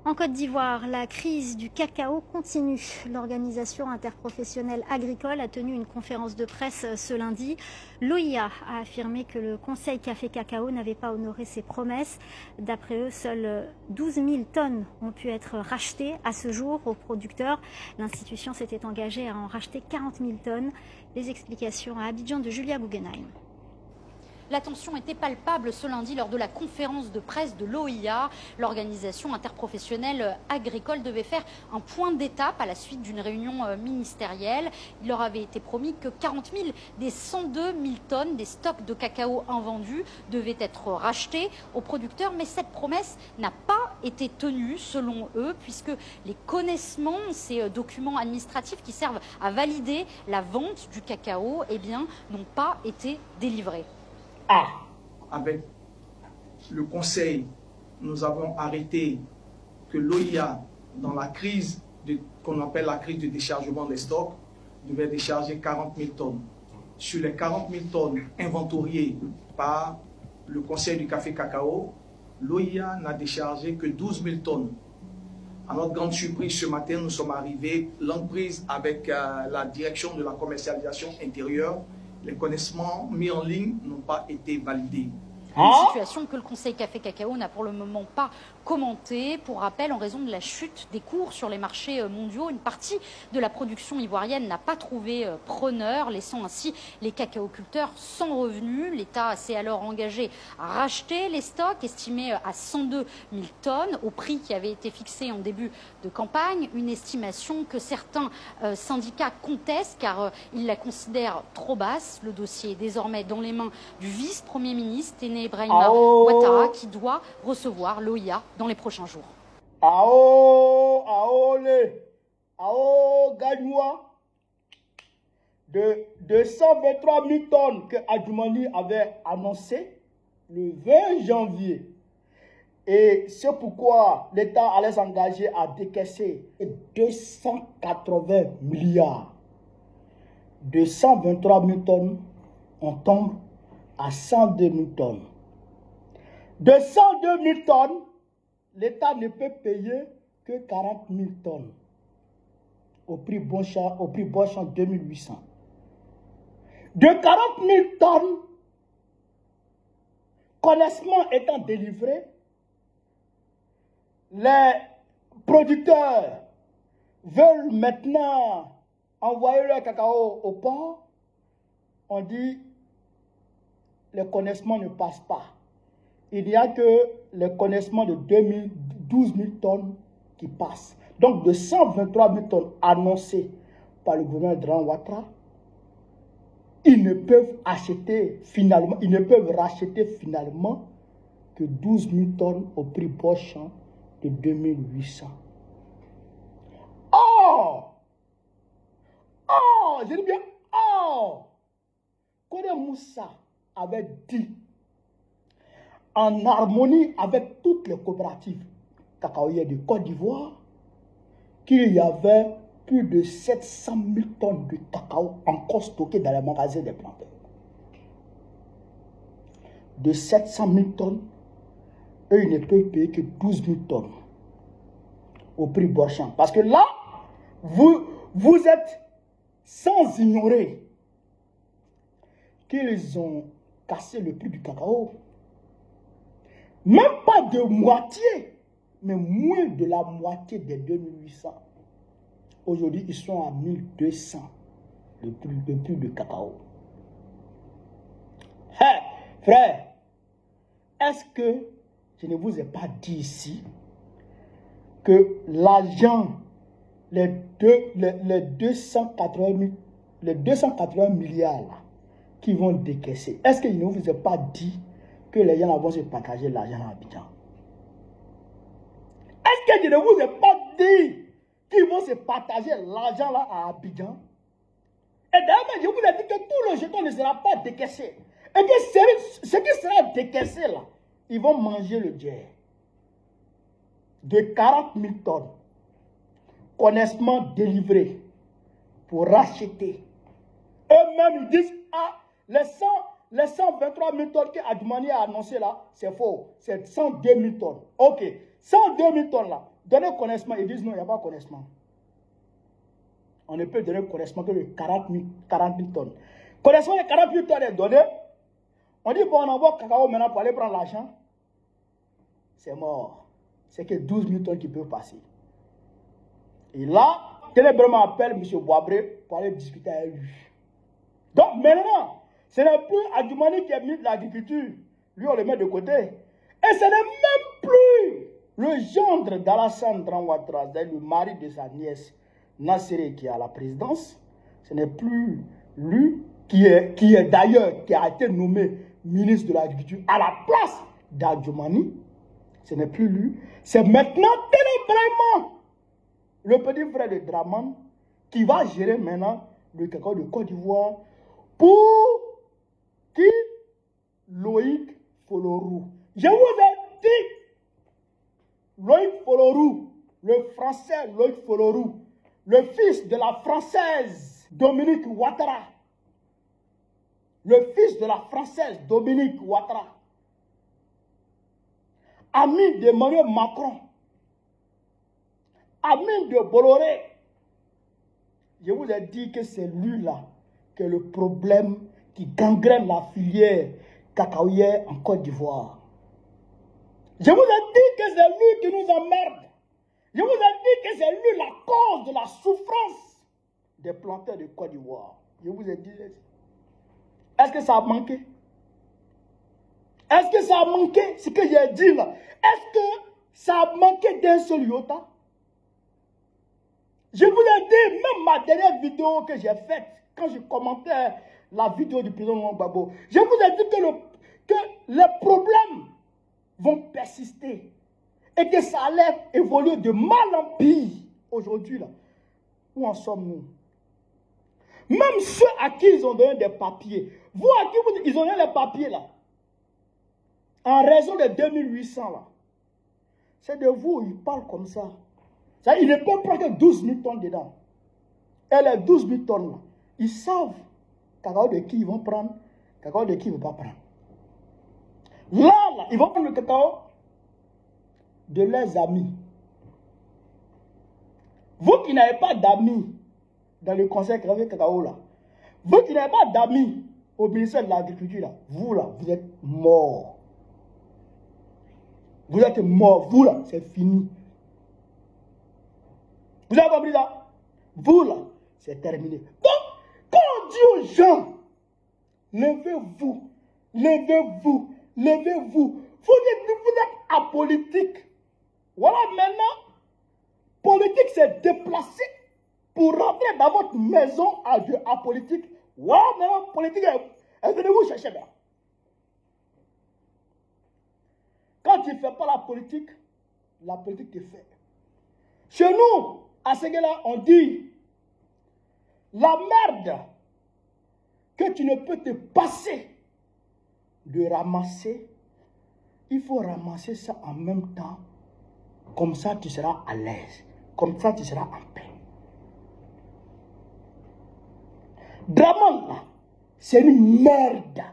En Côte d'Ivoire, la crise du cacao continue. L'Organisation interprofessionnelle agricole a tenu une conférence de presse ce lundi. L'OIA a affirmé que le Conseil café-cacao n'avait pas honoré ses promesses. D'après eux, seules 12 000 tonnes ont pu être rachetées à ce jour aux producteurs. L'institution s'était engagée à en racheter 40 000 tonnes. Les explications à Abidjan de Julia Guggenheim. La tension était palpable ce lundi lors de la conférence de presse de l'OIA. L'organisation interprofessionnelle agricole devait faire un point d'étape à la suite d'une réunion ministérielle. Il leur avait été promis que 40 000 des 102 000 tonnes des stocks de cacao invendus devaient être rachetés aux producteurs. Mais cette promesse n'a pas été tenue selon eux, puisque les connaissements, ces documents administratifs qui servent à valider la vente du cacao, n'ont pas été délivrés. Avec le Conseil, nous avons arrêté que l'OIA, dans la crise qu'on appelle la crise de déchargement des stocks, devait décharger 40 000 tonnes. Sur les 40 000 tonnes inventoriées par le Conseil du café-cacao, l'OIA n'a déchargé que 12 000 tonnes. À notre grande surprise, ce matin, nous sommes arrivés, longue prise avec la direction de la commercialisation intérieure. Les connaissements mis en ligne n'ont pas été validés. Une situation que le Conseil café-cacao n'a pour le moment pas commentée. Pour rappel, en raison de la chute des cours sur les marchés mondiaux, une partie de la production ivoirienne n'a pas trouvé preneur, laissant ainsi les cacaoculteurs sans revenus. L'État s'est alors engagé à racheter les stocks, estimés à 102 000 tonnes, au prix qui avait été fixé en début de campagne. Une estimation que certains syndicats contestent car ils la considèrent trop basse. Le dossier est désormais dans les mains du vice-premier ministre, Brahima Ouattara, qui doit recevoir l'OIA dans les prochains jours. Gagne-moi de 123 000 tonnes que Adjoumani avait annoncé le 20 janvier. Et c'est pourquoi l'État allait s'engager à décaisser 280 milliards. De 123 000 tonnes, on tombe à 102 000 tonnes. De 102 000 tonnes, l'État ne peut payer que 40 000 tonnes au prix Bosch en 2800. De 40 000 tonnes, connaissement étant délivré, les producteurs veulent maintenant envoyer leur cacao au port. On dit les connaissements ne passent pas. Il n'y a que les connaissements de 12 000 tonnes qui passent. Donc de 123 000 tonnes annoncées par le gouvernement de Ouattara, ils ne peuvent racheter finalement que 12 000 tonnes au prix Bosch de 2800. Je dis bien, Kone Moussa avait dit, en harmonie avec toutes les coopératives cacaoyères de Côte d'Ivoire, qu'il y avait plus de 700 000 tonnes de cacao encore stockées dans les magasins des planteurs. De 700 000 tonnes, eux, ils ne peuvent payer que 12 000 tonnes au prix Bourchamp. Parce que là, vous êtes sans ignorer qu'ils ont cassé le prix du cacao. Même pas de moitié, mais moins de la moitié des 2800. Aujourd'hui, ils sont à 1200, le prix du cacao. Hey, frère, est-ce que je ne vous ai pas dit ici que l'argent, les 280 milliards là, qui vont décaisser, est-ce que je ne vous ai pas dit que les gens vont se partager l'argent à Abidjan? Est-ce que je ne vous ai pas dit qu'ils vont se partager l'argent là à Abidjan? Et d'ailleurs, je vous ai dit que tout le jeton ne sera pas décaissé. Et que ce qui sera décaissé là, ils vont manger le djer. De 40 000 tonnes, connaissement délivré pour racheter. Eux-mêmes, ils disent, les 123 000 tonnes que Adjoumani a annoncé là, c'est faux. C'est 102 000 tonnes. Ok, 102 000 tonnes là, donner connaissement. Ils disent non, il n'y a pas de connaissement. On ne peut donner connaissement que de 40 000 tonnes. Connaissement de 40 000 tonnes est donné. On dit, bon, on envoie cacao maintenant pour aller prendre l'argent. C'est mort. C'est que 12 000 tonnes qui peuvent passer. Et là, Télébrement appelle M. Boabré pour aller discuter avec lui. Donc maintenant, ce n'est plus Adjoumani qui est ministre de l'Agriculture. Lui, on le met de côté. Et ce n'est même plus le gendre d'Alassane Dramane Ouattara, le mari de sa nièce Nasséré qui est à la présidence. Ce n'est plus lui qui est d'ailleurs, qui a été nommé ministre de l'Agriculture à la place d'Adjoumani. Ce n'est plus lui. C'est maintenant Télébrement, le petit frère de Dramane, qui va gérer maintenant le cacao de Côte d'Ivoire pour qui? Loïc Folorou. Je vous ai dit, Loïc Folorou, le français Loïc Folorou, le fils de la française Dominique Ouattara, le fils de la française Dominique Ouattara, ami d'Emmanuel Macron, ami de Bolloré. Je vous ai dit que c'est lui-là que le problème qui gangrène la filière cacaoyère en Côte d'Ivoire. Je vous ai dit que c'est lui qui nous emmerde. Je vous ai dit que c'est lui la cause de la souffrance des planteurs de Côte d'Ivoire. Je vous ai dit. Est-ce que ça a manqué? Est-ce que ça a manqué ce que j'ai dit là? Est-ce que ça a manqué d'un seul iota? Je vous ai dit, même ma dernière vidéo que j'ai faite, quand je commentais la vidéo du président Laurent Gbagbo, je vous ai dit que les problèmes vont persister et que ça allait évoluer de mal en pire. Aujourd'hui, là, où en sommes-nous? Même ceux à qui ils ont donné des papiers, vous à qui ils ont donné les papiers, là, en raison de 2800, là, c'est de vous, ils parlent comme ça. Il ne peut prendre que 12 000 tonnes dedans. Et les 12 000 tonnes, là, ils savent cacao de qui ils vont prendre, cacao de qui ils ne vont pas prendre. Là, ils vont prendre le cacao de leurs amis. Vous qui n'avez pas d'amis dans le conseil cacao, là, vous qui n'avez pas d'amis au ministère de l'Agriculture, là, vous êtes morts. Vous êtes morts. Vous, là, c'est fini. Vous avez compris ça? Vous, là, c'est terminé. Donc, quand on dit aux gens, levez-vous, levez-vous, levez-vous, vous êtes apolitique. Voilà, maintenant, politique s'est déplacé pour rentrer dans votre maison apolitique. Voilà, maintenant, politique est venue vous chercher là. Quand tu ne fais pas la politique te fait. Chez nous, à ce là on dit la merde que tu ne peux te passer de ramasser, il faut ramasser ça en même temps. Comme ça, tu seras à l'aise. Comme ça, tu seras en paix. Dramane, là, c'est une merde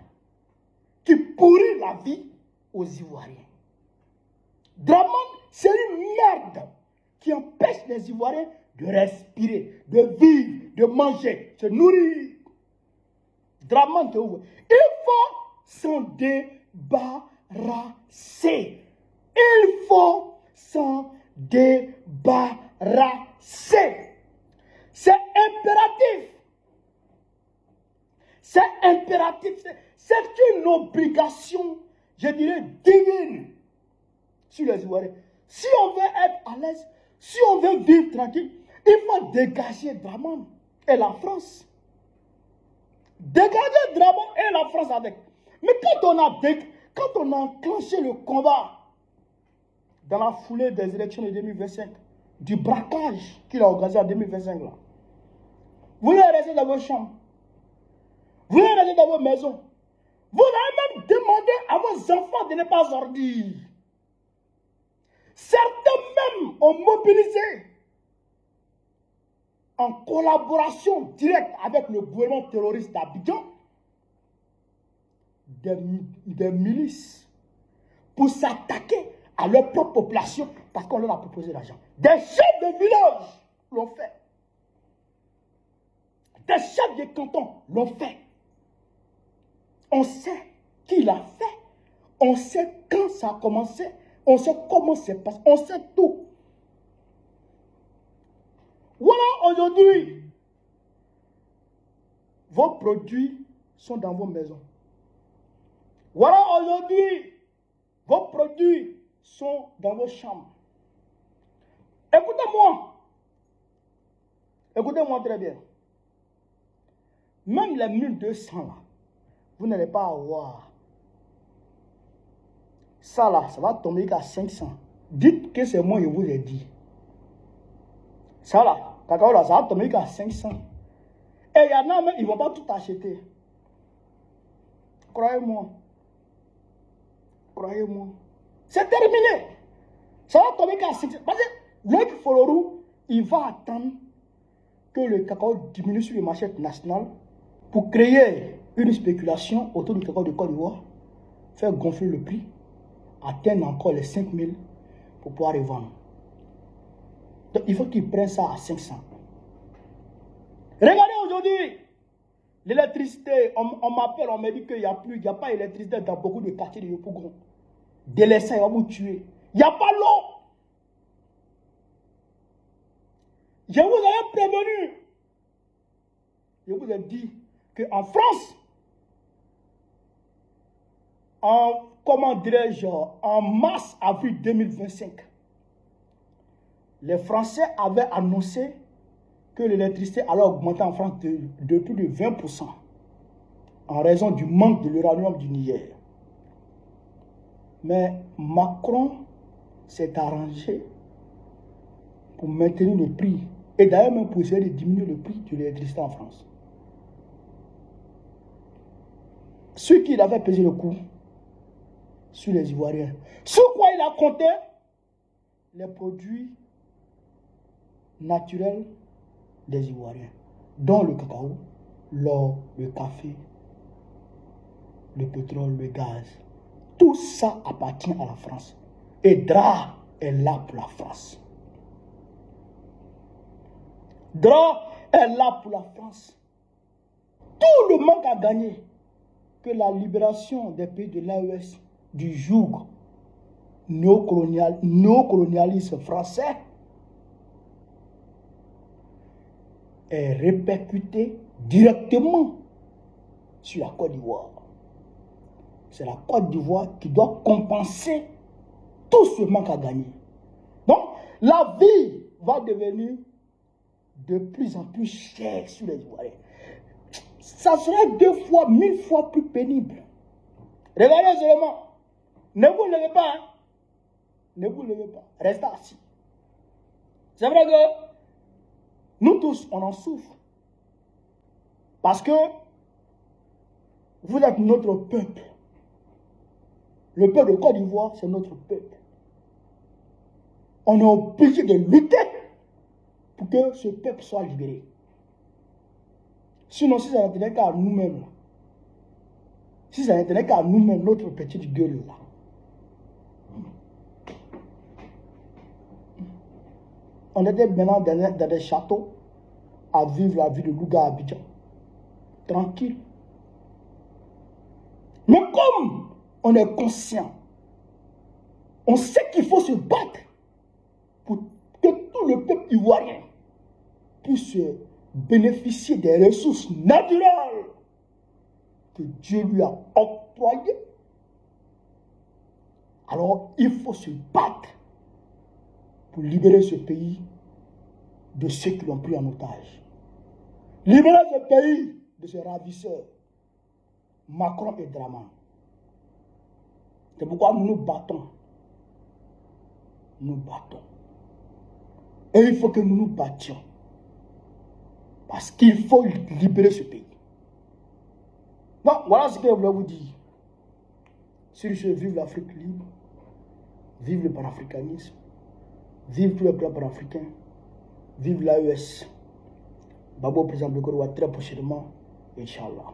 qui pourrit la vie aux Ivoiriens. Dramane, c'est une merde qui empêche les Ivoiriens de respirer, de vivre, de manger, de se nourrir. Dramane, c'est ouvert. Il faut s'en débarrasser. Il faut s'en débarrasser. C'est impératif. C'est impératif. C'est une obligation, je dirais, divine sur les Ivoiriens. Si on veut être à l'aise, si on veut vivre tranquille, il faut dégager Dramane et la France. Dégager Dramane et la France avec. Mais quand on a enclenché le combat dans la foulée des élections de 2025, du braquage qu'il a organisé en 2025, là, vous allez rester dans vos chambres. Vous allez rester dans vos maisons. Vous allez même demander à vos enfants de ne pas sortir. Certains même ont mobilisé en collaboration directe avec le gouvernement terroriste d'Abidjan des milices pour s'attaquer à leur propre population parce qu'on leur a proposé l'argent. Des chefs de village l'ont fait. Des chefs de canton l'ont fait. On sait qui l'a fait. On sait quand ça a commencé. On sait comment c'est passé. On sait tout. Voilà aujourd'hui. Vos produits sont dans vos maisons. Voilà aujourd'hui. Vos produits sont dans vos chambres. Écoutez-moi. Écoutez-moi très bien. Même les 1200 là, vous n'allez pas avoir. Ça là, ça va tomber à 500. Dites que c'est moi, je vous ai dit. Ça là, cacao là, ça va tomber à 500. Et il y en a même, ils ne vont pas tout acheter. Croyez-moi. Croyez-moi. C'est terminé. Ça va tomber à 500. Parce que Loïc Folorou, il va attendre que le cacao diminue sur le marché national pour créer une spéculation autour du cacao de Côte d'Ivoire, faire gonfler le prix, atteindre encore les 5000 pour pouvoir les vendre. Donc il faut qu'ils prennent ça à 500. Regardez aujourd'hui, l'électricité, on m'appelle, on me dit qu'il n'y a pas d'électricité dans beaucoup de quartiers de Yopougon. Délaissez, il va vous tuer. Il n'y a pas l'eau. Je vous avais prévenu. Je vous ai dit qu'en France, en mars, avril 2025, les Français avaient annoncé que l'électricité allait augmenter en France de plus de 20% en raison du manque de l'uranium du Niger. Mais Macron s'est arrangé pour maintenir le prix et d'ailleurs même pour essayer de diminuer le prix de l'électricité en France. Ce qu'il avait pesé le coup sur les Ivoiriens. Sur quoi il a compté les produits naturels des Ivoiriens, dont le cacao, l'or, le café, le pétrole, le gaz. Tout ça appartient à la France. Et DRA est là pour la France. DRA est là pour la France. Tout le manque à gagner que la libération des pays de l'AES du joug néocolonialisme français est répercuté directement sur la Côte d'Ivoire. C'est la Côte d'Ivoire qui doit compenser tout ce manque à gagner. Donc, la vie va devenir de plus en plus chère sur les Ivoiriens. Ça sera 2 fois, 1000 fois plus pénible. Regardez seulement. Ne vous levez pas. Hein? Ne vous levez pas. Restez assis. C'est vrai que nous tous, on en souffre. Parce que vous êtes notre peuple. Le peuple de Côte d'Ivoire, c'est notre peuple. On est obligé de lutter pour que ce peuple soit libéré. Sinon, si ça n'était qu'à nous-mêmes, si ça n'était qu'à nous-mêmes, notre petite gueule là, on était maintenant dans des châteaux à vivre la vie de Louga à Abidjan. Tranquille. Mais comme on est conscient, on sait qu'il faut se battre pour que tout le peuple ivoirien puisse bénéficier des ressources naturelles que Dieu lui a octroyées. Alors, il faut se battre pour libérer ce pays de ceux qui l'ont pris en otage. Libérer ce pays de ces ravisseurs, Macron et Draman. C'est pourquoi nous nous battons. Nous battons. Et il faut que nous nous battions. Parce qu'il faut libérer ce pays. Donc, voilà ce que je voulais vous dire. Sur ce, vive l'Afrique libre. Vive le panafricanisme. Vive tous les peuples africains. Vive l'AES. Babo, président de Côte d'Ivoire, très prochainement. Inch'Allah.